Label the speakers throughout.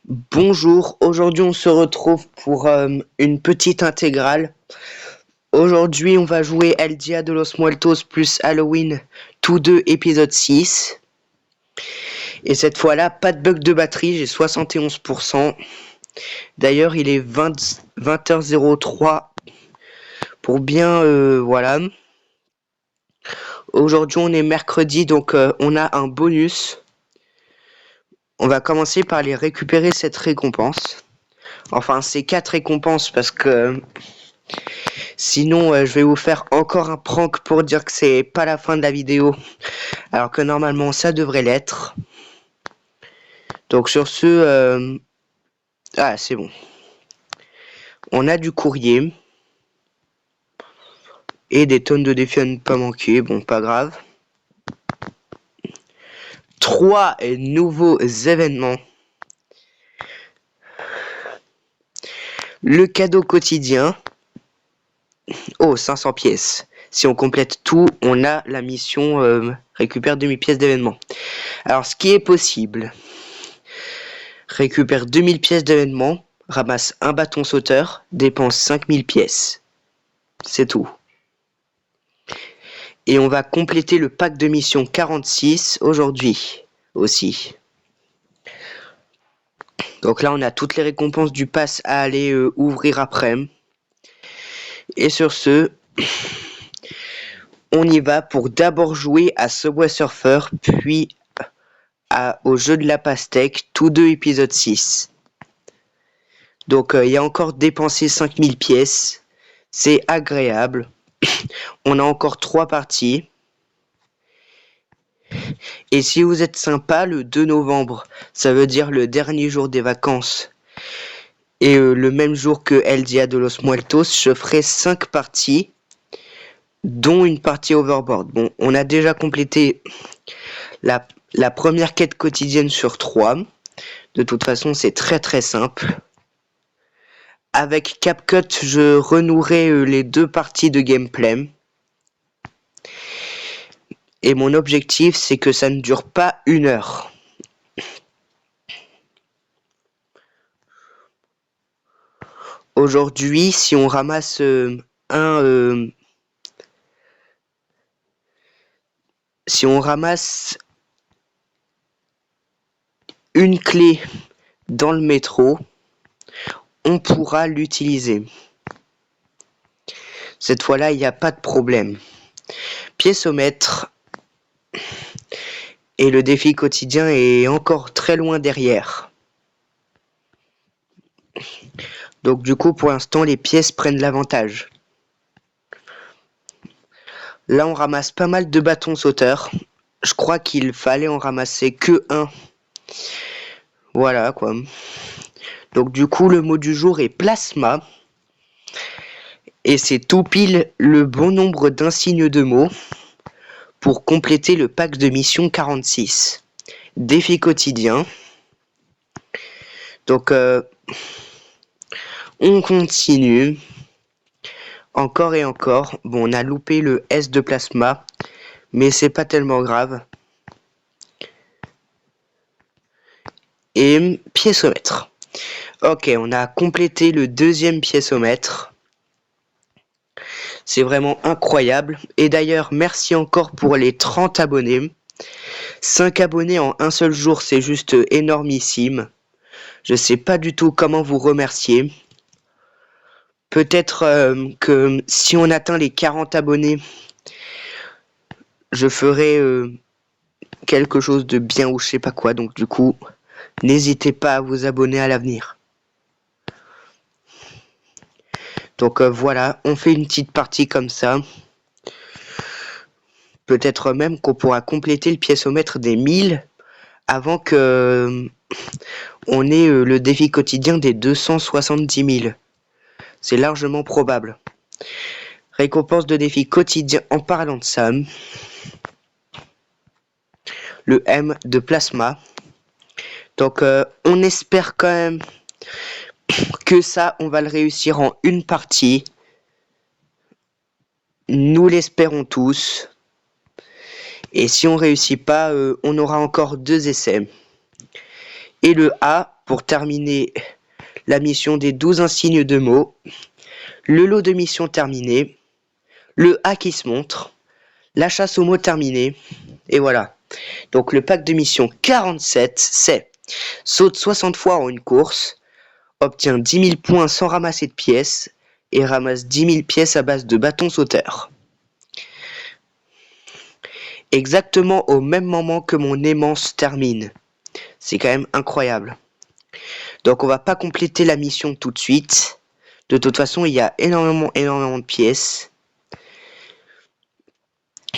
Speaker 1: Bonjour, aujourd'hui on se retrouve pour une petite intégrale. Aujourd'hui on va jouer El Dia de los Muertos plus Halloween, tous deux épisode 6. Et cette fois-là, pas de bug de batterie, j'ai 71%. D'ailleurs il est 20h03 pour bien, voilà. Aujourd'hui on est mercredi, donc on a un bonus. On va commencer par les récupérer cette récompense. Enfin c'est 4 récompenses parce que... Sinon, je vais vous faire encore un prank pour dire que c'est pas la fin de la vidéo. Alors que normalement, ça devrait l'être. Donc sur ce... Ah, c'est bon. On a du courrier. Et des tonnes de défis à ne pas manquer. Bon, pas grave. 3 nouveaux événements. Le cadeau quotidien. Oh, 500 pièces. Si on complète tout, on a la mission récupère 2000 pièces d'événement. Alors, ce qui est possible... Récupère 2000 pièces d'événement, ramasse un bâton sauteur, dépense 5000 pièces. C'est tout. Et on va compléter le pack de mission 46 aujourd'hui aussi. Donc là on a toutes les récompenses du pass à aller ouvrir après. Et sur ce, on y va pour d'abord jouer à Subway Surfer, puis au jeu de la pastèque, tous deux épisode 6. Donc il y a encore dépensé 5000 pièces. C'est agréable. On a encore 3 parties. Et si vous êtes sympa, le 2 novembre, ça veut dire le dernier jour des vacances. Et le même jour que El Dia de los Muertos, je ferai 5 parties, dont une partie overboard. Bon, on a déjà complété la première quête quotidienne sur 3. De toute façon, c'est très très simple. Avec CapCut, je renouerai les 2 parties de gameplay. Et mon objectif, c'est que ça ne dure pas 1 heure. Aujourd'hui, si on ramasse si on ramasse une clé dans le métro, on pourra l'utiliser. Cette fois-là, il n'y a pas de problème. Piécomètre. Et le défi quotidien est encore très loin derrière. Donc du coup, pour l'instant, les pièces prennent l'avantage. Là, on ramasse pas mal de bâtons sauteurs. Je crois qu'il fallait en ramasser que un. Voilà, quoi. Donc du coup, le mot du jour est plasma. Et c'est tout pile le bon nombre d'insignes de mots pour compléter le pack de mission 46. Défi quotidien. Donc, on continue. Encore et encore. Bon, on a loupé le S de plasma, mais c'est pas tellement grave. Et piécomètre. Ok, on a complété le deuxième piécomètre. C'est vraiment incroyable. Et d'ailleurs, merci encore pour les 30 abonnés. 5 abonnés en un seul jour, c'est juste énormissime. Je sais pas du tout comment vous remercier. Peut-être que si on atteint les 40 abonnés, je ferai quelque chose de bien ou je sais pas quoi. Donc du coup, n'hésitez pas à vous abonner à l'avenir. Donc voilà, on fait une petite partie comme ça. Peut-être même qu'on pourra compléter le piécomètre des 1000 avant que on ait le défi quotidien des 270 000. C'est largement probable. Récompense de défi quotidien en parlant de ça. Le M de plasma. Donc on espère quand même que ça, on va le réussir en une partie. Nous l'espérons tous. Et si on réussit pas, on aura encore 2 essais. Et le A, pour terminer la mission des 12 insignes de mots, le lot de mission terminé, le A qui se montre, la chasse aux mots terminée, et voilà. Donc le pack de mission 47, c'est saute 60 fois en une course, obtient 10 000 points sans ramasser de pièces, et ramasse 10 000 pièces à base de bâton sauteur. Exactement au même moment que mon aimant se termine. C'est quand même incroyable. Donc on va pas compléter la mission tout de suite. De toute façon, il y a énormément de pièces.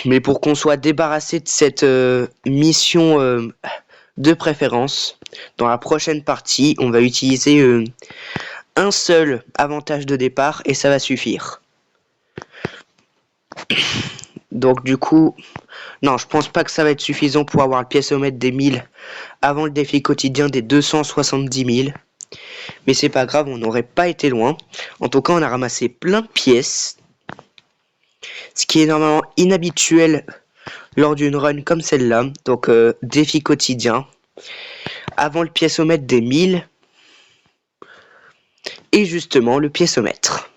Speaker 1: Mais pour qu'on soit débarrassé de cette mission de préférence, dans la prochaine partie, on va utiliser un seul avantage de départ et ça va suffire. Donc du coup, non, je pense pas que ça va être suffisant pour avoir le piécomètre des 1000 avant le défi quotidien des 270 000. Mais c'est pas grave, on n'aurait pas été loin. En tout cas, on a ramassé plein de pièces. Ce qui est normalement inhabituel lors d'une run comme celle-là. Donc défi quotidien. Avant le piécomètre des 1000. Et justement le piécomètre.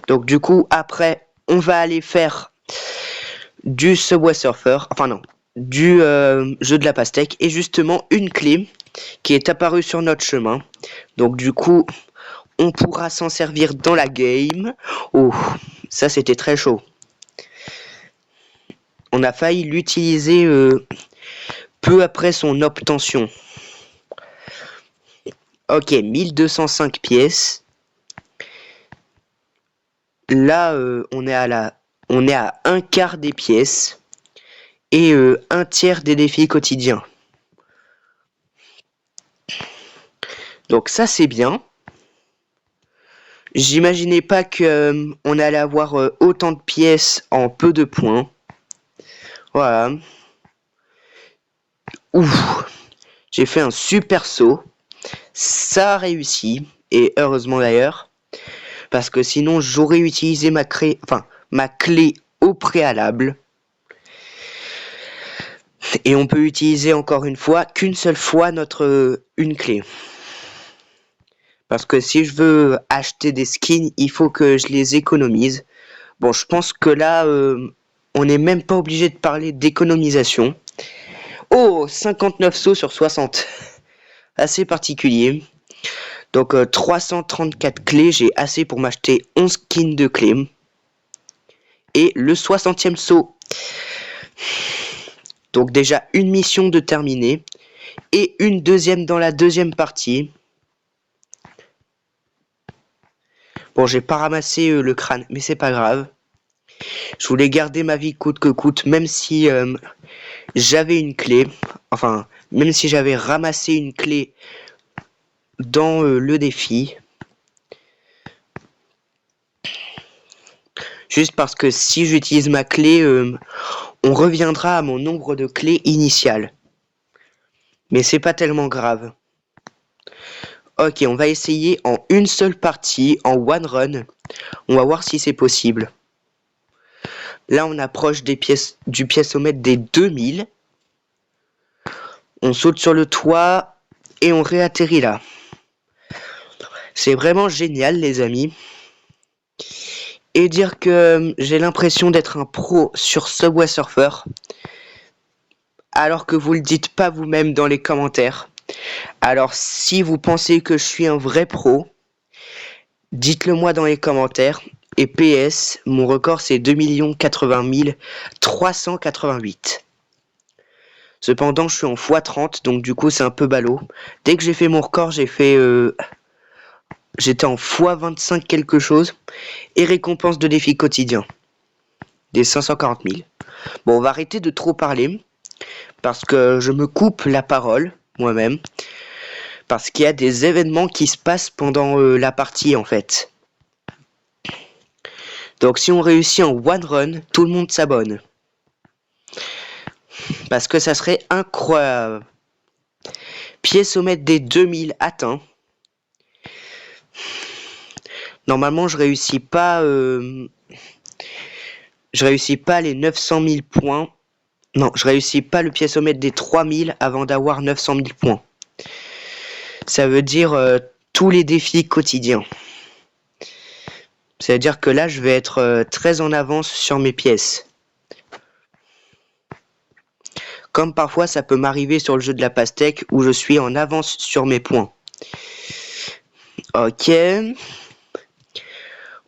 Speaker 1: Donc du coup, après, on va aller faire du Subway Surfer. Enfin non, du jeu de la pastèque. Et justement, une clé qui est apparue sur notre chemin. Donc du coup, on pourra s'en servir dans la game. Oh, ça c'était très chaud. On a failli l'utiliser peu après son obtention. Ok, 1205 pièces. Là, on est à un quart des pièces et un tiers des défis quotidiens. Donc ça c'est bien. J'imaginais pas que on allait avoir autant de pièces en peu de points. Voilà. Ouf. J'ai fait un super saut. Ça a réussi. Et heureusement d'ailleurs. Parce que sinon j'aurais utilisé ma clé au préalable. Et on peut utiliser encore une fois qu'une seule fois une clé. Parce que si je veux acheter des skins, il faut que je les économise. Bon, je pense que là, on n'est même pas obligé de parler d'économisation. Oh, 59 sauts sur 60. Assez particulier. Donc 334 clés, j'ai assez pour m'acheter 11 skins de clés. Et le 60e saut. Donc déjà une mission de terminer. Et une deuxième dans la deuxième partie. Bon, j'ai pas ramassé le crâne, mais c'est pas grave. Je voulais garder ma vie coûte que coûte, même si j'avais une clé. Enfin, même si j'avais ramassé une clé dans le défi. Juste parce que si j'utilise ma clé, on reviendra à mon nombre de clés initiales. Mais c'est pas tellement grave. Ok, on va essayer en une seule partie, en one run. On va voir si c'est possible. Là, on approche du piécomètre des 2000. On saute sur le toit et on réatterrit là. C'est vraiment génial, les amis. Et dire que j'ai l'impression d'être un pro sur Subway Surfer, alors que vous le dites pas vous-même dans les commentaires. Alors si vous pensez que je suis un vrai pro, dites-le moi dans les commentaires. Et PS, mon record c'est 2 080 388. Cependant, je suis en x30, donc du coup c'est un peu ballot. Dès que j'ai fait mon record, j'étais en x25 quelque chose. Et récompense de défi quotidien. Des 540 000. Bon, on va arrêter de trop parler. Parce que je me coupe la parole, moi-même. Parce qu'il y a des événements qui se passent pendant la partie, en fait. Donc si on réussit en one run, tout le monde s'abonne. Parce que ça serait incroyable. Piécomètre des 2000 atteint. Normalement, je réussis pas les 900 000 points. Non, je réussis pas le piécomètre des 3000 avant d'avoir 900 000 points. Ça veut dire tous les défis quotidiens. C'est-à-dire que là, je vais être très en avance sur mes pièces. Comme parfois ça peut m'arriver sur le jeu de la pastèque où je suis en avance sur mes points. Ok.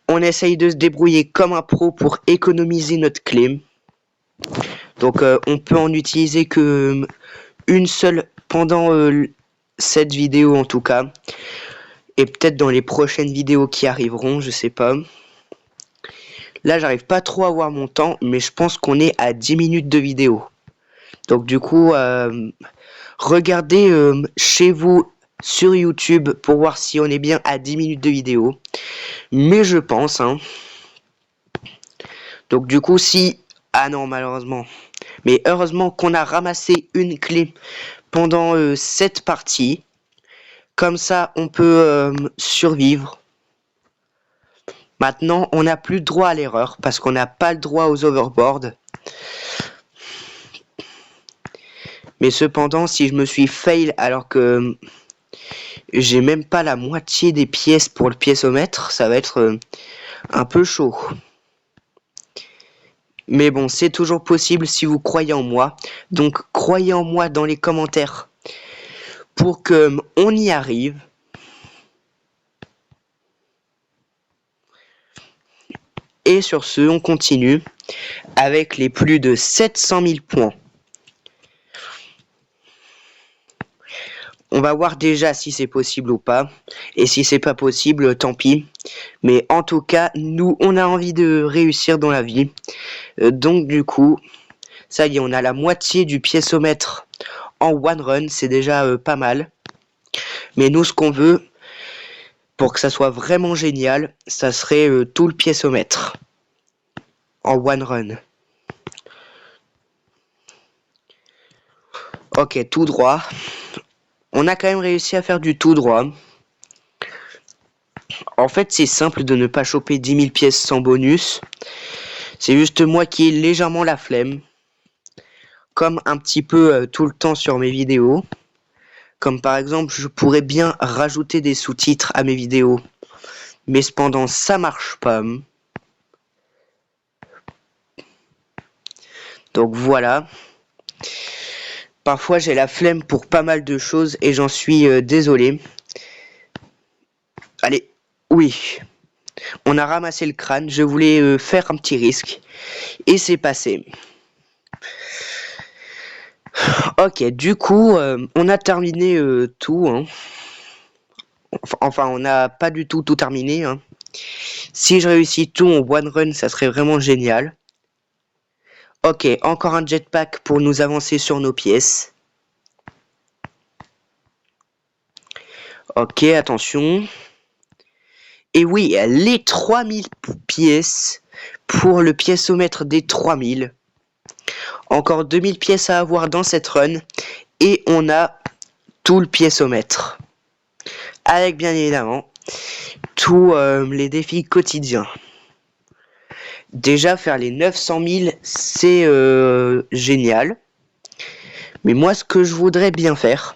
Speaker 1: On essaye de se débrouiller comme un pro pour économiser notre clé. Donc on peut en utiliser que une seule pendant cette vidéo en tout cas. Et peut-être dans les prochaines vidéos qui arriveront, je sais pas. Là j'arrive pas trop à voir mon temps, mais je pense qu'on est à 10 minutes de vidéo. Donc du coup, regardez chez vous sur YouTube pour voir si on est bien à 10 minutes de vidéo. Mais je pense, hein. Donc du coup, si... Ah non, malheureusement. Mais heureusement qu'on a ramassé une clé pendant cette partie. Comme ça, on peut survivre. Maintenant, on n'a plus droit à l'erreur parce qu'on n'a pas le droit aux overboards. Mais cependant, si je me suis fail alors que j'ai même pas la moitié des pièces pour le piécomètre, ça va être un peu chaud. Mais bon, c'est toujours possible si vous croyez en moi. Donc, croyez en moi dans les commentaires pour que on y arrive. Et sur ce, on continue avec les plus de 700 000 points. On va voir déjà si c'est possible ou pas. Et si c'est pas possible, tant pis. Mais en tout cas, nous, on a envie de réussir dans la vie. Donc du coup, ça y est, on a la moitié du piécomètre en one run. C'est déjà pas mal. Mais nous, ce qu'on veut, pour que ça soit vraiment génial, ça serait tout le piécomètre en one run. Ok, tout droit. On a quand même réussi à faire du tout droit. En fait, c'est simple de ne pas choper 10 000 pièces sans bonus. C'est juste moi qui ai légèrement la flemme. Comme un petit peu tout le temps sur mes vidéos. Comme par exemple, je pourrais bien rajouter des sous-titres à mes vidéos. Mais cependant, ça marche pas. Donc voilà. Parfois, j'ai la flemme pour pas mal de choses et j'en suis désolé. Allez, oui. On a ramassé le crâne. Je voulais faire un petit risque. Et c'est passé. Ok, du coup, on a terminé tout. Hein. Enfin, on n'a pas du tout terminé. Hein. Si je réussis tout en one run, ça serait vraiment génial. Ok, encore un jetpack pour nous avancer sur nos pièces. Ok, attention. Et oui, les 3000 pièces pour le piécomètre des 3000. Encore 2000 pièces à avoir dans cette run. Et on a tout le piécomètre. Avec bien évidemment tous les défis quotidiens. Déjà faire les 900 000 c'est génial. Mais moi ce que je voudrais bien faire,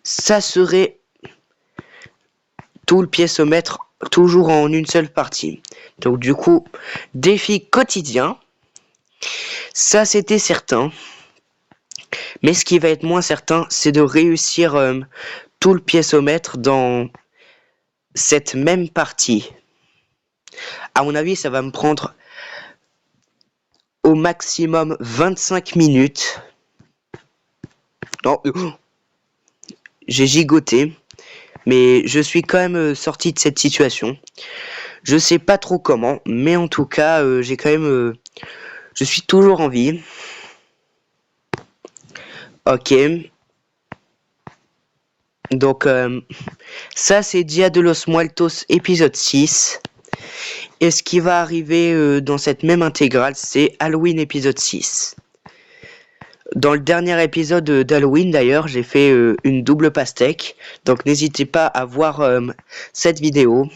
Speaker 1: ça serait tout le piécomètre toujours en une seule partie. Donc du coup, défi quotidien, ça c'était certain. Mais ce qui va être moins certain, c'est de réussir tout le piécomètre dans cette même partie. À mon avis, ça va me prendre au maximum 25 minutes. Non, j'ai gigoté. Mais je suis quand même sorti de cette situation. Je sais pas trop comment, mais en tout cas, j'ai quand même... je suis toujours en vie. Ok. Donc, ça c'est Dia de los Muertos épisode 6. Et ce qui va arriver dans cette même intégrale, c'est Halloween épisode 6. Dans le dernier épisode d'Halloween d'ailleurs, j'ai fait une double pastèque. Donc n'hésitez pas à voir cette vidéo.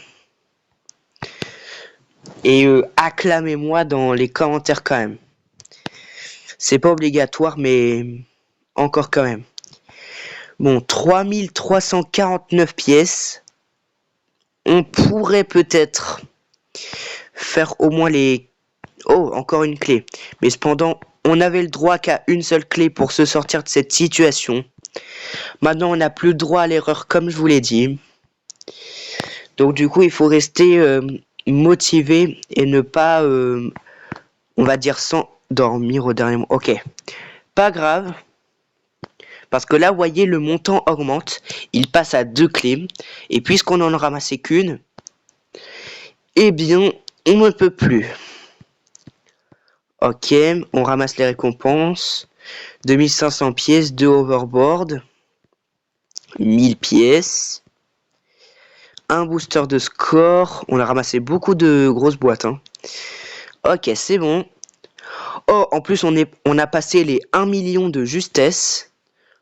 Speaker 1: Et acclamez-moi dans les commentaires quand même. C'est pas obligatoire, mais encore quand même. Bon, 3349 pièces. On pourrait peut-être faire au moins les... Oh, encore une clé. Mais cependant, on avait le droit qu'à une seule clé pour se sortir de cette situation. Maintenant, on n'a plus le droit à l'erreur comme je vous l'ai dit. Donc du coup, il faut rester motivé et ne pas, on va dire, s'endormir au dernier moment. Ok, pas grave. Parce que là, vous voyez, le montant augmente. Il passe à 2 clés. Et puisqu'on n'en a ramassé qu'une, eh bien, on ne peut plus. Ok, on ramasse les récompenses. 2500 pièces, 2 overboard. 1000 pièces. Un booster de score. On a ramassé beaucoup de grosses boîtes. Hein. Ok, c'est bon. Oh, en plus, on a passé les 1 million de justesse.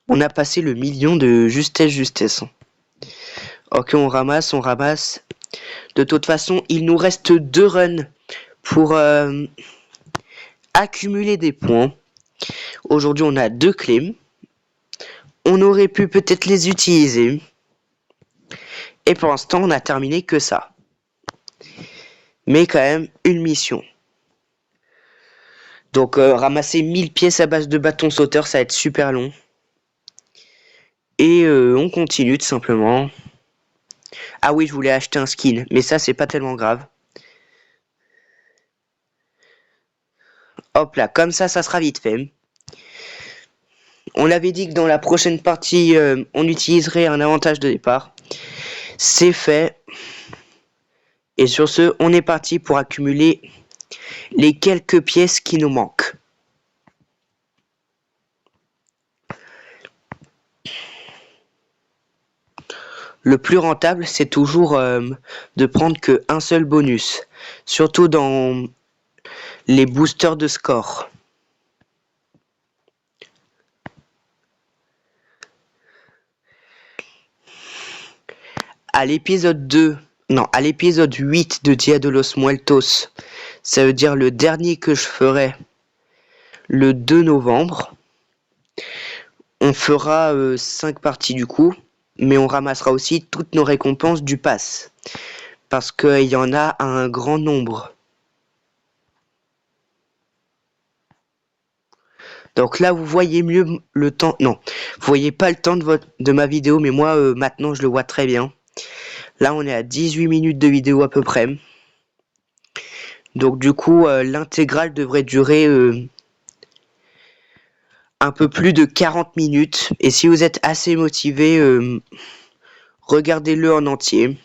Speaker 1: On a passé le million de justesse. Ok, on ramasse, on ramasse. De toute façon, il nous reste 2 runs pour accumuler des points. Aujourd'hui, on a 2 clés. On aurait pu peut-être les utiliser. Et pour l'instant, on n'a terminé que ça. Mais quand même, une mission. Donc, ramasser 1000 pièces à base de bâton sauteur, ça va être super long. Et on continue tout simplement. Ah oui, je voulais acheter un skin, mais ça, c'est pas tellement grave. Hop là, comme ça sera vite fait. On avait dit que dans la prochaine partie, on utiliserait un avantage de départ. C'est fait. Et sur ce, on est parti pour accumuler les quelques pièces qui nous manquent. Le plus rentable, c'est toujours de prendre qu'un seul bonus. Surtout dans les boosters de score. À l'épisode 2, non, à l'épisode 8 de Dia de los Muertos, ça veut dire le dernier que je ferai le 2 novembre. On fera 5 parties du coup, mais on ramassera aussi toutes nos récompenses du pass. Parce qu'il y en a un grand nombre. Donc là, vous voyez mieux le temps. Non, vous voyez pas le temps de ma vidéo, mais moi, maintenant, je le vois très bien. Là, on est à 18 minutes de vidéo à peu près. Donc du coup, l'intégrale devrait durer un peu plus de 40 minutes. Et si vous êtes assez motivé, regardez-le en entier.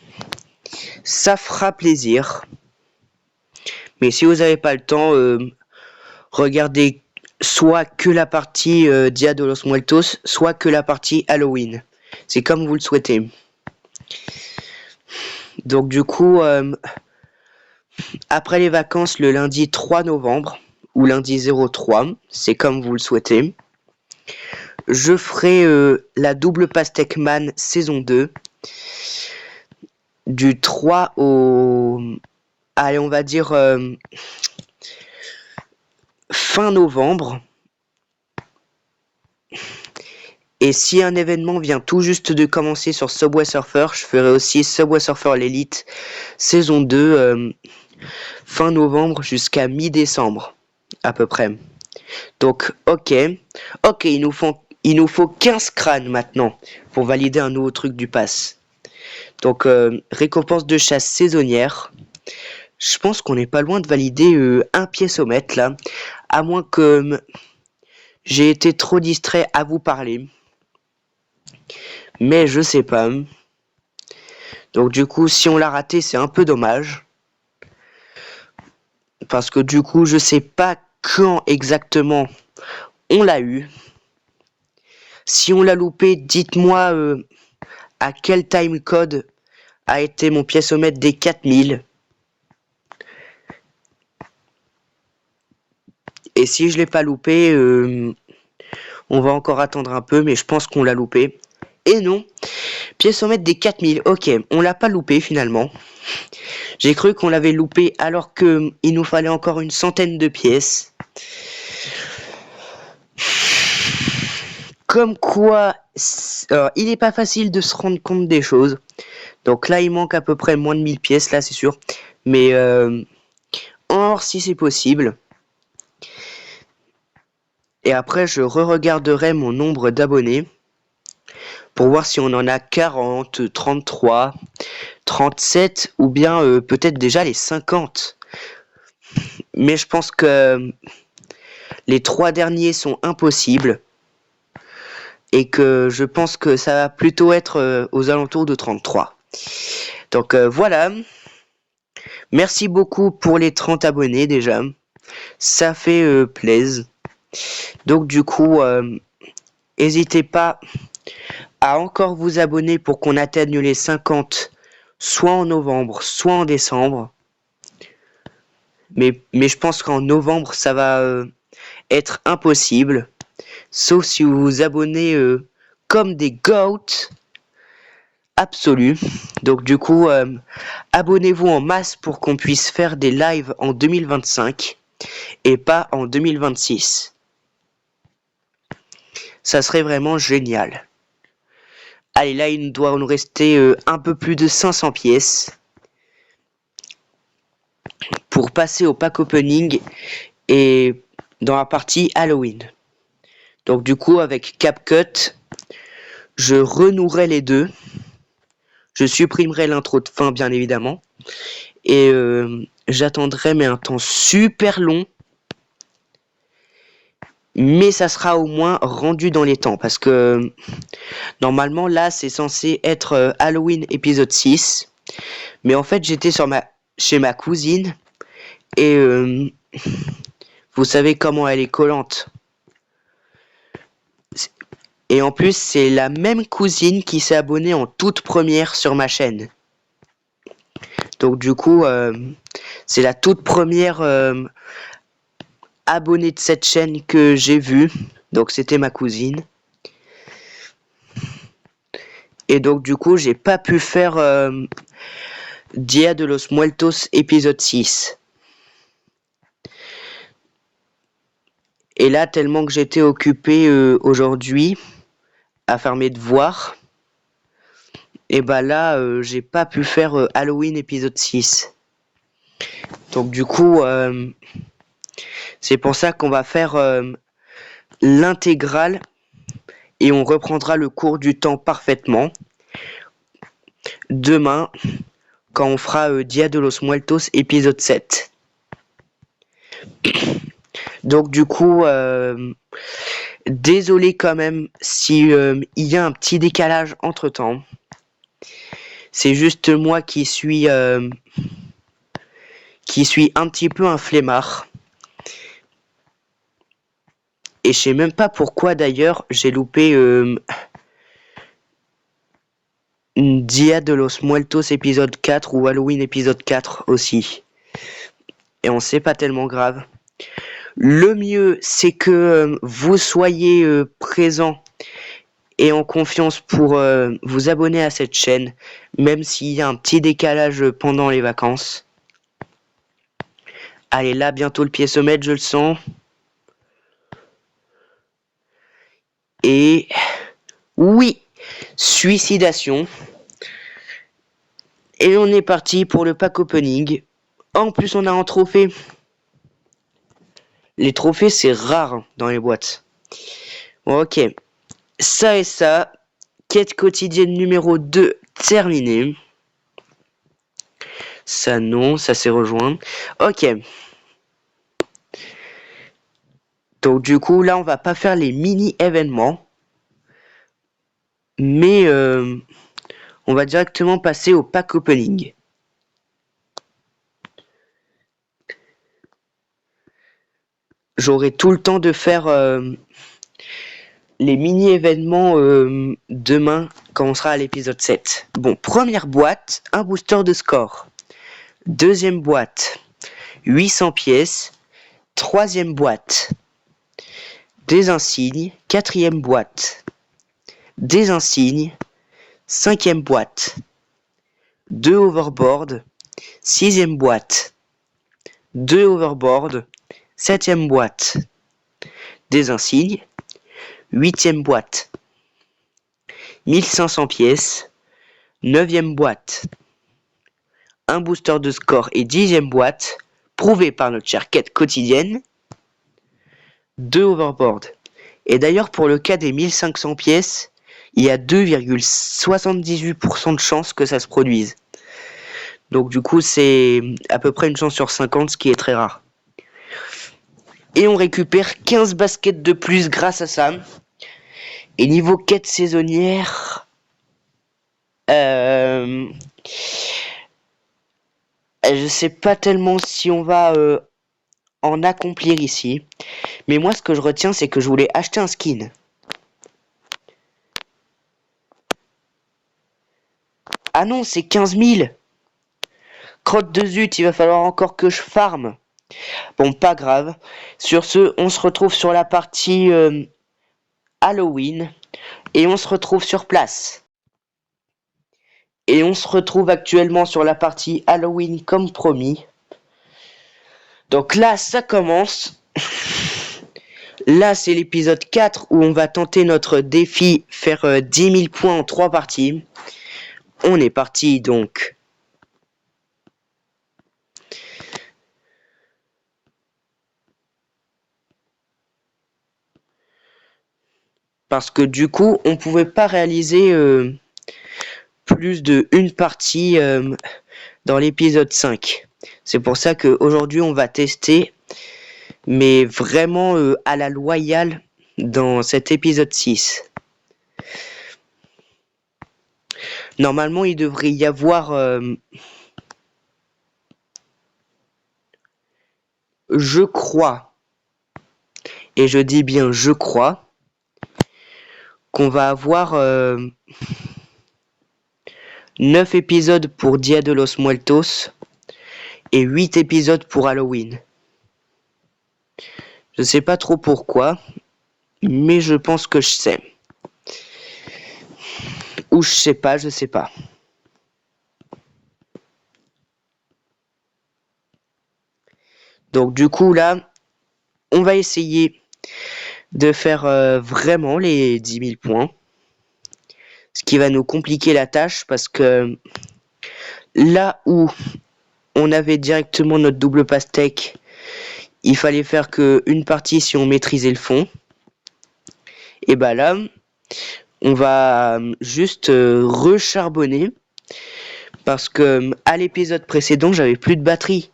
Speaker 1: Ça fera plaisir. Mais si vous n'avez pas le temps, regardez soit que la partie Dia de los Muertos, soit que la partie Halloween. C'est comme vous le souhaitez. Donc du coup, après les vacances, le lundi 3 novembre, ou lundi 03, c'est comme vous le souhaitez, je ferai la double pastèque man saison 2, du 3 au... Allez, on va dire fin novembre. Et si un événement vient tout juste de commencer sur Subway Surfer, je ferai aussi Subway Surfer l'Elite saison 2 fin novembre jusqu'à mi-décembre à peu près. Donc ok, il nous faut 15 crânes maintenant pour valider un nouveau truc du pass. Donc récompense de chasse saisonnière. Je pense qu'on n'est pas loin de valider un piécomètre là, à moins que j'ai été trop distrait à vous parler. Mais je sais pas. Donc du coup, si on l'a raté, c'est un peu dommage. Parce que du coup, je sais pas quand exactement on l'a eu. Si on l'a loupé, dites-moi à quel timecode a été mon piécomètre des 4000. Et si je l'ai pas loupé, on va encore attendre un peu, mais je pense qu'on l'a loupé. Et non, piécomètre des 4000, ok, on l'a pas loupé finalement. J'ai cru qu'on l'avait loupé alors que il nous fallait encore une centaine de pièces. Comme quoi, il n'est pas facile de se rendre compte des choses. Donc là, il manque à peu près moins de 1000 pièces, là, c'est sûr. Mais or, si c'est possible. Et après, je re-regarderai mon nombre d'abonnés pour voir si on en a 40, 33, 37 ou bien peut-être déjà les 50. Mais je pense que les 3 derniers sont impossibles. Et que je pense que ça va plutôt être aux alentours de 33. Donc voilà. Merci beaucoup pour les 30 abonnés déjà. Ça fait plaisir. Donc du coup, n'hésitez pas à encore vous abonner pour qu'on atteigne les 50, soit en novembre, soit en décembre. Mais je pense qu'en novembre, ça va être impossible. Sauf si vous vous abonnez comme des goats absolus. Donc du coup, abonnez-vous en masse pour qu'on puisse faire des lives en 2025 et pas en 2026. Ça serait vraiment génial. Allez, là, il doit nous rester un peu plus de 500 pièces pour passer au pack opening et dans la partie Halloween. Donc du coup, avec CapCut, je renouerai les deux. Je supprimerai l'intro de fin, bien évidemment. Et j'attendrai, mais un temps super long. Mais ça sera au moins rendu dans les temps. Parce que normalement, là, c'est censé être Halloween épisode 6. Mais en fait, j'étais chez ma cousine. Et vous savez comment elle est collante. Et en plus, c'est la même cousine qui s'est abonnée en toute première sur ma chaîne. Donc du coup, c'est la toute première abonnée de cette chaîne que j'ai vue. Donc c'était ma cousine. Et donc du coup, j'ai pas pu faire Dia de los Muertos épisode 6. Et là, tellement que j'étais occupé aujourd'hui à faire mes devoirs, et bah là, j'ai pas pu faire Halloween épisode 6. Donc du coup, c'est pour ça qu'on va faire l'intégrale et on reprendra le cours du temps parfaitement demain quand on fera Dia de los Muertos épisode 7. Donc du coup, désolé quand même si il y a un petit décalage entre temps. C'est juste moi qui suis un petit peu un flemmard. Et je sais même pas pourquoi d'ailleurs j'ai loupé Dia de los Muertos épisode 4 ou Halloween épisode 4 aussi. Et on sait pas tellement grave. Le mieux, c'est que vous soyez présents et en confiance pour vous abonner à cette chaîne, même s'il y a un petit décalage pendant les vacances. Allez, là, bientôt le piécomètre, je le sens. Et oui, suicidation. Et on est parti pour le pack opening. En plus, on a un trophée. Les trophées, c'est rare dans les boîtes. Bon, ok. Ça et ça. Quête quotidienne numéro 2 terminée. Ça non, ça s'est rejoint. Ok. Donc du coup, là, on va pas faire les mini-événements. Mais on va directement passer au pack opening. J'aurai tout le temps de faire les mini-événements demain quand on sera à l'épisode 7. Bon, première boîte, un booster de score. Deuxième boîte, 800 pièces. Troisième boîte, des insignes. Quatrième boîte, des insignes. Cinquième boîte, 2 overboard. Sixième boîte, 2 overboard. Septième boîte, des insignes. 8e boîte, 1500 pièces. 9e boîte, un booster de score et 10e boîte, prouvé par notre chère quête quotidienne, 2 overboard. Et d'ailleurs, pour le cas des 1500 pièces, il y a 2,78% de chances que ça se produise. Donc du coup, c'est à peu près une chance sur 50, ce qui est très rare. Et on récupère 15 baskets de plus grâce à ça. Et niveau quête saisonnière... je sais pas tellement si on va en accomplir ici. Mais moi, ce que je retiens, c'est que je voulais acheter un skin. Ah non, c'est 15 000. Crotte de zut, il va falloir encore que je farme. Bon, pas grave. Sur ce, on se retrouve sur la partie Halloween. Et on se retrouve sur place. Et on se retrouve actuellement sur la partie Halloween comme promis. Donc là, ça commence. Là, c'est l'épisode 4 où on va tenter notre défi faire 10 000 points en 3 parties. On est parti donc. Parce que du coup, on pouvait pas réaliser plus de une partie dans l'épisode 5. C'est pour ça qu'aujourd'hui, on va tester, mais vraiment à la loyale dans cet épisode 6. Normalement, il devrait y avoir... je crois, et je dis bien je crois, qu'on va avoir 9 épisodes pour Dia de los Muertos et 8 épisodes pour Halloween. Je sais pas trop pourquoi, mais je pense que je sais. Ou je sais pas, je sais pas. Donc du coup là, on va essayer de faire vraiment les 10 000 points. Ce qui va nous compliquer la tâche parce que là où on avait directement notre double pastèque, il fallait faire qu'une partie si on maîtrisait le fond. Et bah là, on va juste recharbonner parce que à l'épisode précédent, j'avais plus de batterie.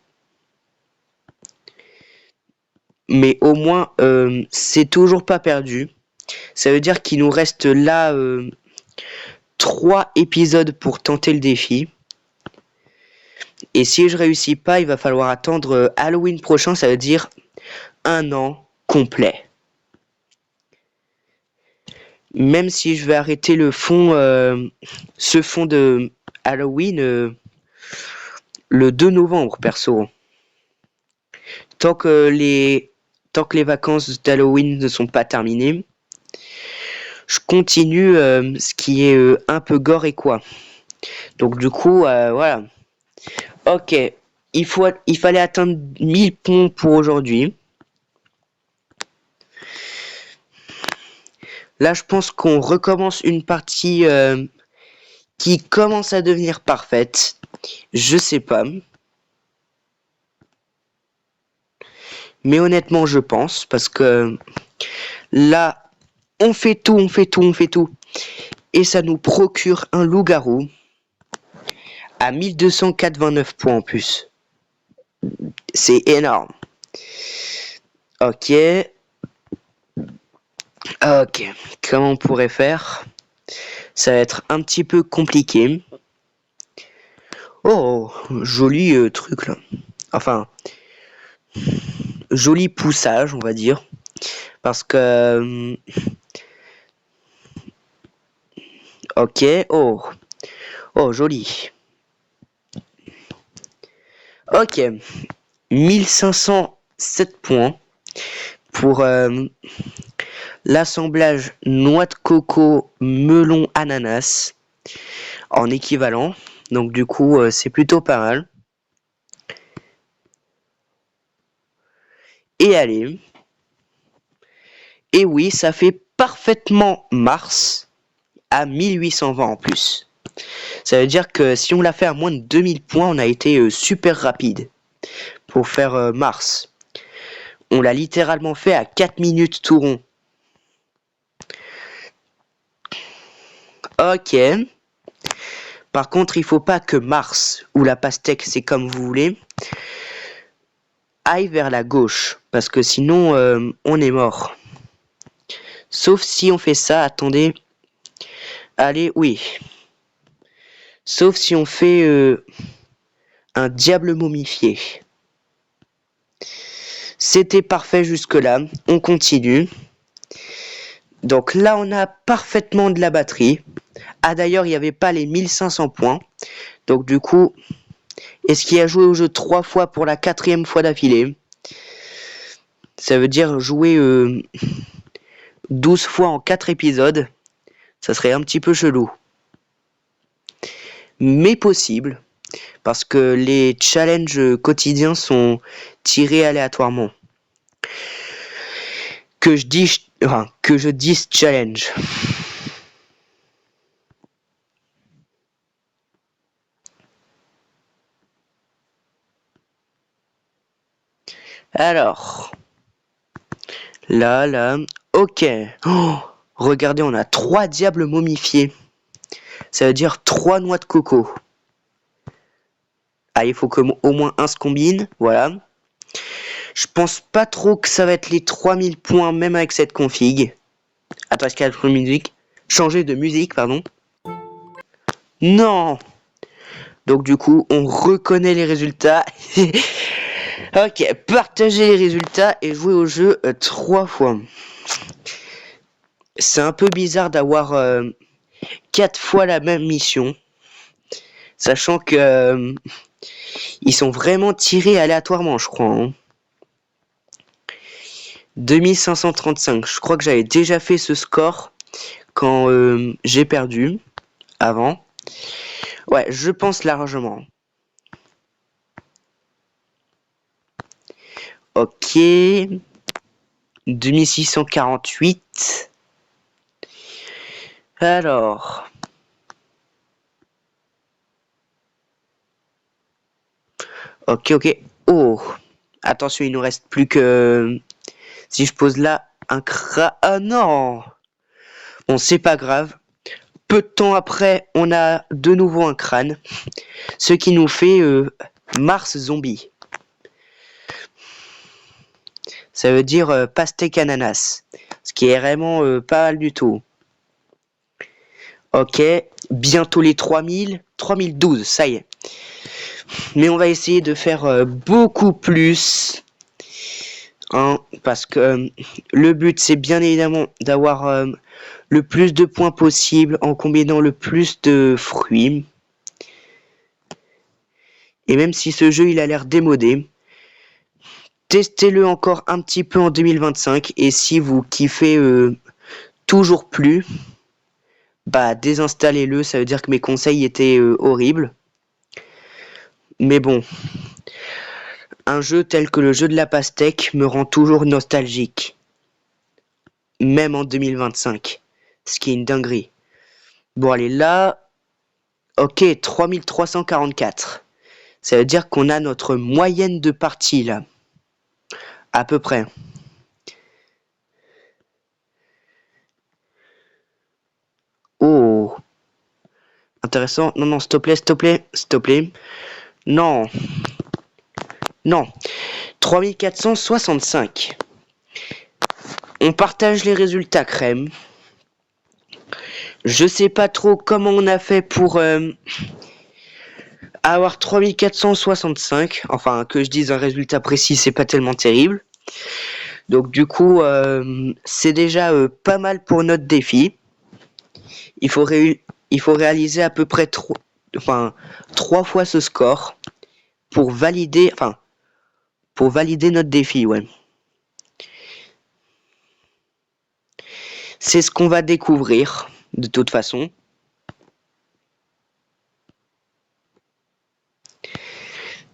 Speaker 1: Mais au moins, c'est toujours pas perdu. Ça veut dire qu'il nous reste là 3 épisodes pour tenter le défi. Et si je réussis pas, il va falloir attendre Halloween prochain, ça veut dire 1 an complet. Même si je vais arrêter le fond, ce fond de Halloween le 2 novembre, perso. Tant que les vacances d'Halloween ne sont pas terminées, je continue ce qui est un peu gore et quoi. Donc du coup, voilà. Ok, il fallait atteindre 1000 points pour aujourd'hui. Là, je pense qu'on recommence une partie qui commence à devenir parfaite. Je sais pas. Mais honnêtement, je pense, parce que là, on fait tout. Et ça nous procure un loup-garou à 1289 points en plus. C'est énorme. Ok. Comment on pourrait faire? Ça va être un petit peu compliqué. Oh, joli truc là. Enfin, joli poussage, on va dire. Parce que... ok, oh, joli. Ok, 1507 points pour l'assemblage noix de coco, melon, ananas en équivalent. Donc du coup, c'est plutôt pas mal. Et allez. Et oui, ça fait parfaitement Mars à 1820 en plus. Ça veut dire que si on l'a fait à moins de 2000 points, on a été super rapide pour faire Mars. On l'a littéralement fait à 4 minutes tout rond. Ok. Par contre, il faut pas que Mars ou la pastèque, c'est comme vous voulez, aille vers la gauche. Parce que sinon, on est mort. Sauf si on fait ça, attendez. Allez, oui. Sauf si on fait un diable momifié. C'était parfait jusque-là. On continue. Donc là, on a parfaitement de la batterie. Ah d'ailleurs, il n'y avait pas les 1500 points. Donc du coup, est-ce qu'il a joué au jeu 3 fois pour la 4e fois d'affilée? Ça veut dire jouer 12 fois en 4 épisodes. Ça serait un petit peu chelou. Mais possible. Parce que les challenges quotidiens sont tirés aléatoirement. Que je dise challenge. Alors. Là. Ok. Oh, regardez, on a 3 diables momifiés. Ça veut dire 3 noix de coco. Ah, il faut que au moins un se combine. Voilà. Je pense pas trop que ça va être les 3000 points, même avec cette config. Attends, est-ce qu'il y a la musique? Changer de musique, pardon. Non. Donc du coup, on reconnaît les résultats. Ok, partager les résultats et jouer au jeu 3 fois. C'est un peu bizarre d'avoir 4 fois la même mission. Sachant que ils sont vraiment tirés aléatoirement, je crois. Hein. 2535. Je crois que j'avais déjà fait ce score quand j'ai perdu avant. Ouais, je pense largement. Ok. 2648. Alors. Ok. Oh. Attention, il nous reste plus que... Si je pose là un Ah non. Bon, c'est pas grave. Peu de temps après, on a de nouveau un crâne. Ce qui nous fait Mars zombie. Ça veut dire pastèque ananas. Ce qui est vraiment pas mal du tout. Ok, bientôt les 3000. 3012, ça y est. Mais on va essayer de faire beaucoup plus. Hein, parce que le but, c'est bien évidemment d'avoir le plus de points possible en combinant le plus de fruits. Et même si ce jeu, il a l'air démodé, testez-le encore un petit peu en 2025. Et si vous kiffez toujours plus, bah désinstallez-le. Ça veut dire que mes conseils étaient horribles. Mais bon, un jeu tel que le jeu de la pastèque me rend toujours nostalgique. Même en 2025. Ce qui est une dinguerie. Bon, allez, là... Ok, 3344. Ça veut dire qu'on a notre moyenne de partie, là. À peu près. Oh. Intéressant. Non, s'il te plaît. Non. 3465. On partage les résultats, crème. Je sais pas trop comment on a fait pour avoir 3465. Enfin, que je dise un résultat précis, c'est pas tellement terrible. Donc du coup, c'est déjà pas mal pour notre défi. Il faut réaliser à peu près 3 fois ce score pour valider notre défi, ouais. C'est ce qu'on va découvrir, de toute façon.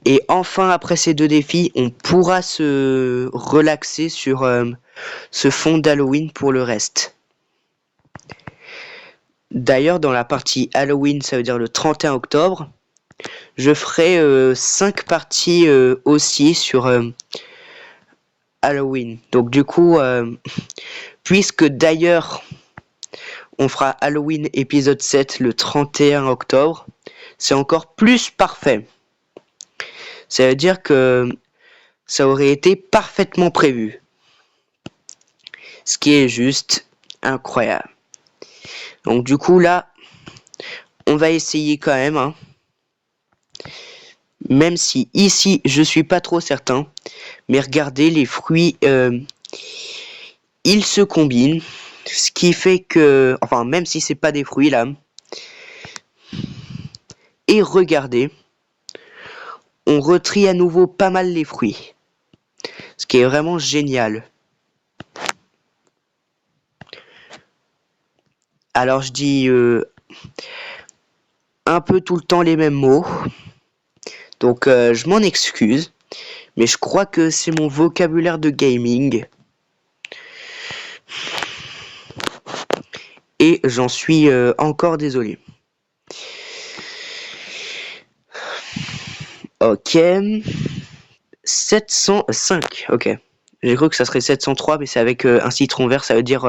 Speaker 1: Et enfin, après ces 2 défis, on pourra se relaxer sur ce fond d'Halloween pour le reste. D'ailleurs, dans la partie Halloween, ça veut dire le 31 octobre, je ferai 5 parties aussi sur Halloween. Donc du coup, puisque d'ailleurs, on fera Halloween épisode 7 le 31 octobre, c'est encore plus parfait. Ça veut dire que ça aurait été parfaitement prévu. Ce qui est juste incroyable. Donc du coup là, on va essayer quand même. Hein. Même si ici, je suis pas trop certain. Mais regardez, les fruits, ils se combinent. Ce qui fait que... Enfin, même si c'est pas des fruits là. Et regardez, on retrie à nouveau pas mal les fruits. Ce qui est vraiment génial. Alors je dis un peu tout le temps les mêmes mots. Donc je m'en excuse. Mais je crois que c'est mon vocabulaire de gaming. Et j'en suis encore désolé. Ok. 705. Ok. J'ai cru que ça serait 703, mais c'est avec un citron vert. Ça veut dire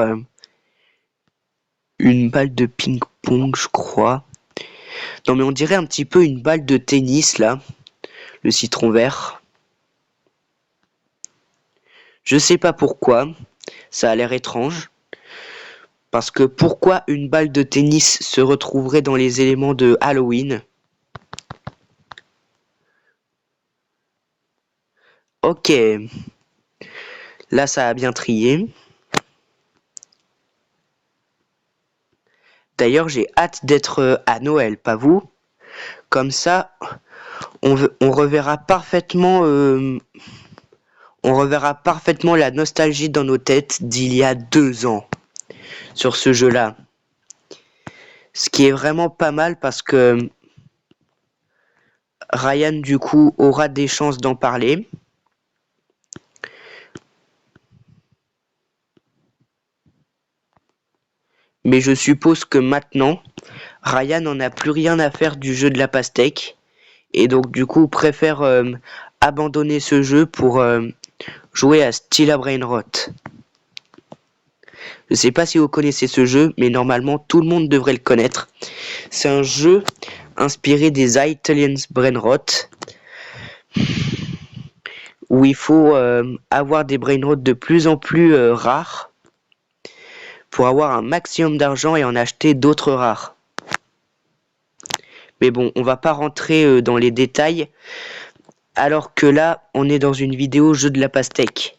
Speaker 1: une balle de ping-pong, je crois. Non, mais on dirait un petit peu une balle de tennis, là. Le citron vert. Je sais pas pourquoi. Ça a l'air étrange. Parce que pourquoi une balle de tennis se retrouverait dans les éléments de Halloween? Ok. Là, ça a bien trié. D'ailleurs, j'ai hâte d'être à Noël, pas vous? Comme ça, on reverra parfaitement... on reverra parfaitement la nostalgie dans nos têtes d'il y a 2 ans sur ce jeu-là. Ce qui est vraiment pas mal parce que Ryan, du coup, aura des chances d'en parler. Mais je suppose que maintenant, Ryan n'en a plus rien à faire du jeu de la pastèque. Et donc, du coup, préfère abandonner ce jeu pour jouer à Stilla Brainrot. Je sais pas si vous connaissez ce jeu, mais normalement, tout le monde devrait le connaître. C'est un jeu inspiré des Italians Brainrot, où il faut avoir des Brainrot de plus en plus rares pour avoir un maximum d'argent et en acheter d'autres rares. Mais bon, on va pas rentrer dans les détails, alors que là, on est dans une vidéo jeu de la pastèque.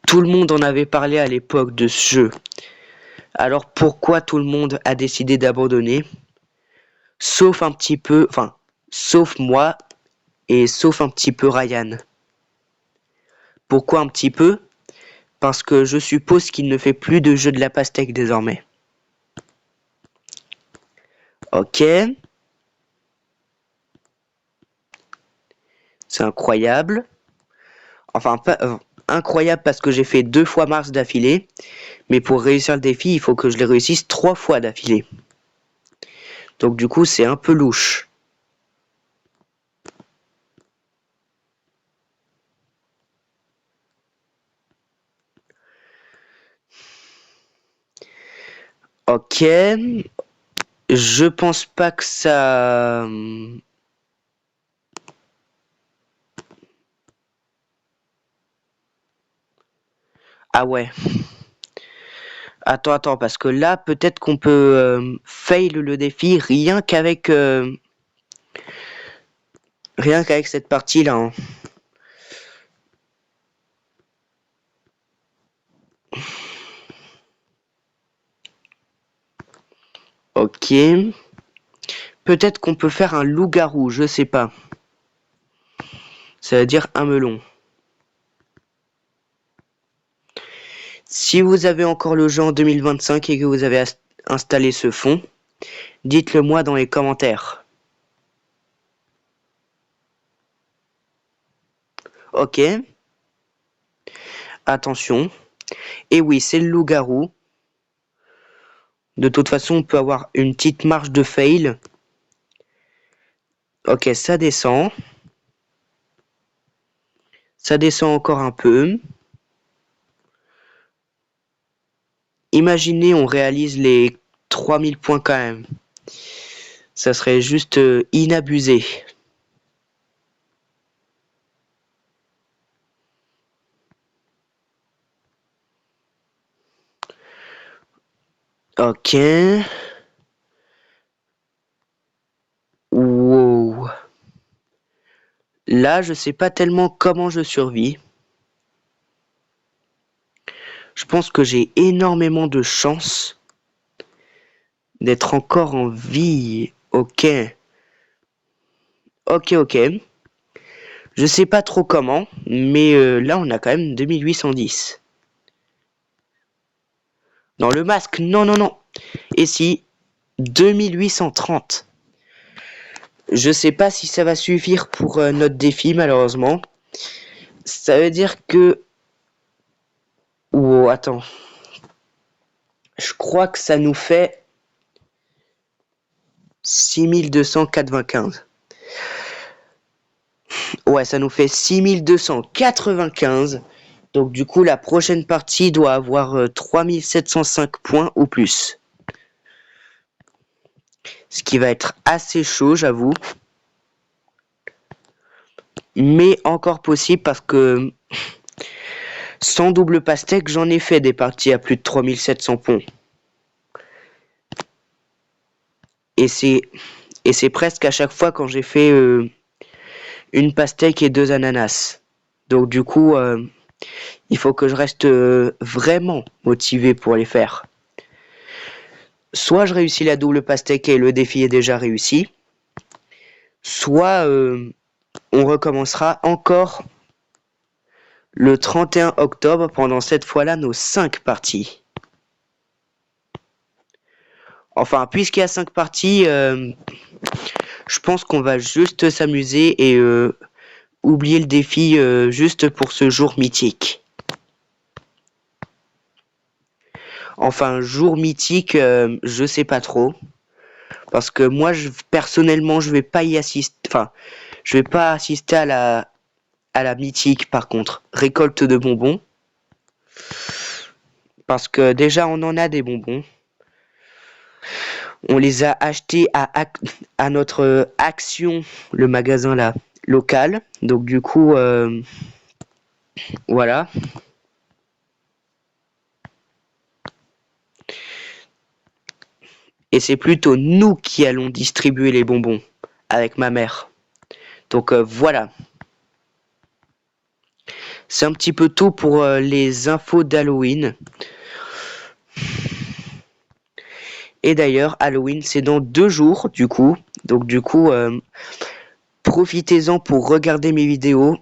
Speaker 1: Tout le monde en avait parlé à l'époque de ce jeu. Alors pourquoi tout le monde a décidé d'abandonner? Sauf un petit peu, enfin, sauf moi et sauf un petit peu Ryan. Pourquoi un petit peu? Parce que je suppose qu'il ne fait plus de jeu de la pastèque désormais. Ok. C'est incroyable. Enfin, pas, incroyable parce que j'ai fait 2 fois Mars d'affilée. Mais pour réussir le défi, il faut que je les réussisse 3 fois d'affilée. Donc du coup, c'est un peu louche. Ok. Je pense pas que ça... Ah ouais. Attends, parce que là, peut-être qu'on peut fail le défi rien qu'avec cette partie-là. Hein. Ok. Peut-être qu'on peut faire un loup-garou, je sais pas. Ça veut dire un melon. Si vous avez encore le jeu en 2025 et que vous avez installé ce fond, dites-le moi dans les commentaires. Ok. Attention. Et oui, c'est le loup-garou. De toute façon, on peut avoir une petite marge de fail. Ok, ça descend. Ça descend encore un peu. Imaginez, on réalise les 3000 points quand même. Ça serait juste inabusé. Ok. Wow. Là, je sais pas tellement comment je survis. Je pense que j'ai énormément de chance d'être encore en vie. Ok. Ok. Je sais pas trop comment, mais là, on a quand même 2810. Dans le masque, non. Et si 2830. Je sais pas si ça va suffire pour notre défi, malheureusement. Ça veut dire que... Oh, attends. Je crois que ça nous fait 6295. Ouais, ça nous fait 6295. Donc du coup, la prochaine partie doit avoir 3705 points ou plus. Ce qui va être assez chaud, j'avoue. Mais encore possible parce que sans double pastèque, j'en ai fait des parties à plus de 3700 points. Et c'est presque à chaque fois quand j'ai fait une pastèque et 2 ananas. Donc du coup, il faut que je reste vraiment motivé pour les faire. Soit je réussis la double pastèque et le défi est déjà réussi, soit on recommencera encore le 31 octobre pendant cette fois-là nos 5 parties. Enfin, puisqu'il y a 5 parties, je pense qu'on va juste s'amuser et oublier le défi juste pour ce jour mythique. Enfin, jour mythique, je sais pas trop. Parce que moi, personnellement, je vais pas y assister. Enfin, je vais pas assister à la mythique, par contre. Récolte de bonbons. Parce que déjà, on en a des bonbons. On les a achetés à notre Action, le magasin là, local. Donc du coup, voilà. Et c'est plutôt nous qui allons distribuer les bonbons avec ma mère. Donc voilà. C'est un petit peu tôt pour les infos d'Halloween. Et d'ailleurs, Halloween, c'est dans 2 jours, du coup. Donc du coup, profitez-en pour regarder mes vidéos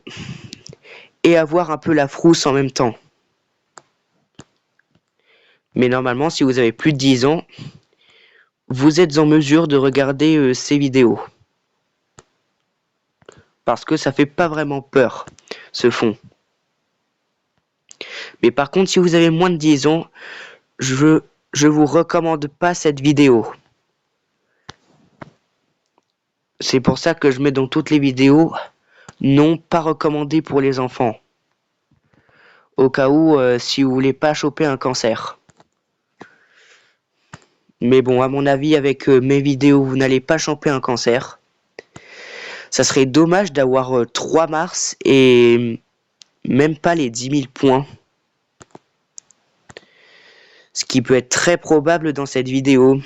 Speaker 1: et avoir un peu la frousse en même temps. Mais normalement, si vous avez plus de 10 ans, vous êtes en mesure de regarder ces vidéos. Parce que ça fait pas vraiment peur, ce fond. Mais par contre, si vous avez moins de 10 ans, je vous recommande pas cette vidéo. C'est pour ça que je mets dans toutes les vidéos non pas recommandé pour les enfants. Au cas où, si vous voulez pas choper un cancer. Mais bon, à mon avis, avec mes vidéos, vous n'allez pas choper un cancer. Ça serait dommage d'avoir 3 mars et même pas les 10 000 points. Ce qui peut être très probable dans cette vidéo.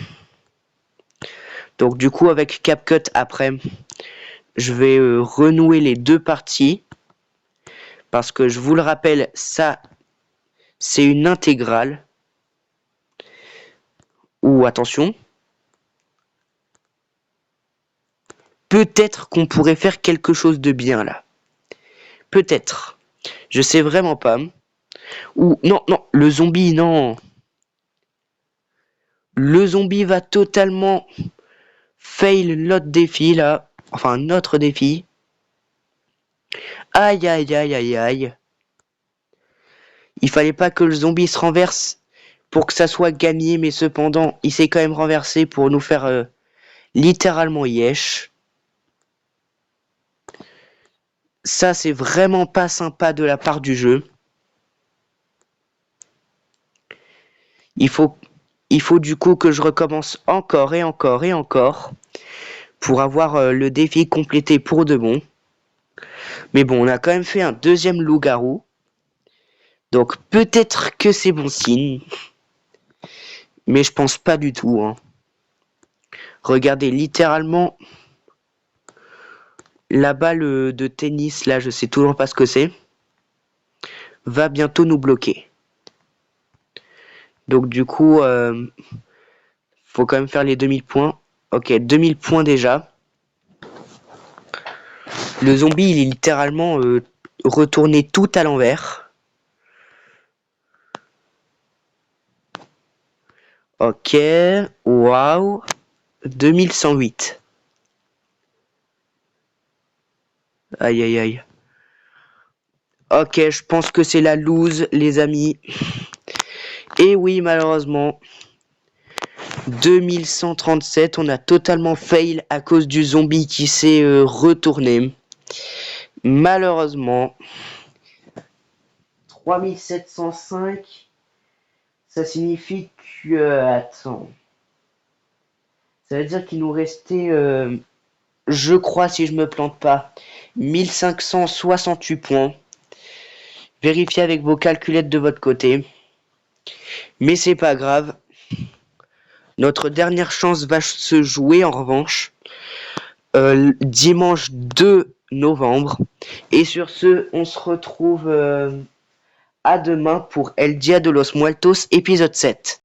Speaker 1: Donc du coup, avec CapCut après, je vais renouer les 2 parties. Parce que je vous le rappelle, ça, c'est une intégrale. Ou attention. Peut-être qu'on pourrait faire quelque chose de bien là. Peut-être. Je sais vraiment pas. Ou non, le zombie, non. Le zombie va totalement fail notre défi là. Enfin, notre défi. Aïe. Il fallait pas que le zombie se renverse pour que ça soit gagné, mais cependant, il s'est quand même renversé pour nous faire littéralement yesh. Ça, c'est vraiment pas sympa de la part du jeu. Il faut du coup que je recommence encore et encore et encore pour avoir le défi complété pour de bon. Mais bon, on a quand même fait un deuxième loup-garou. Donc peut-être que c'est bon signe. Mais je pense pas du tout. Hein. Regardez, littéralement, la balle de tennis, là, je sais toujours pas ce que c'est, va bientôt nous bloquer. Donc du coup, faut quand même faire les 2000 points. Ok, 2000 points déjà. Le zombie, il est littéralement retourné tout à l'envers. Ok, waouh, 2108. Aïe aïe aïe. Ok, je pense que c'est la lose, les amis. Et oui, malheureusement, 2137, on a totalement fail à cause du zombie qui s'est retourné. Malheureusement, 3705, ça signifie que... attends. Ça veut dire qu'il nous restait, je crois, si je me plante pas, 1568 points. Vérifiez avec vos calculettes de votre côté. Mais c'est pas grave. Notre dernière chance va se jouer en revanche dimanche 2 novembre. Et sur ce, on se retrouve à demain pour El Dia de los Muertos épisode 7.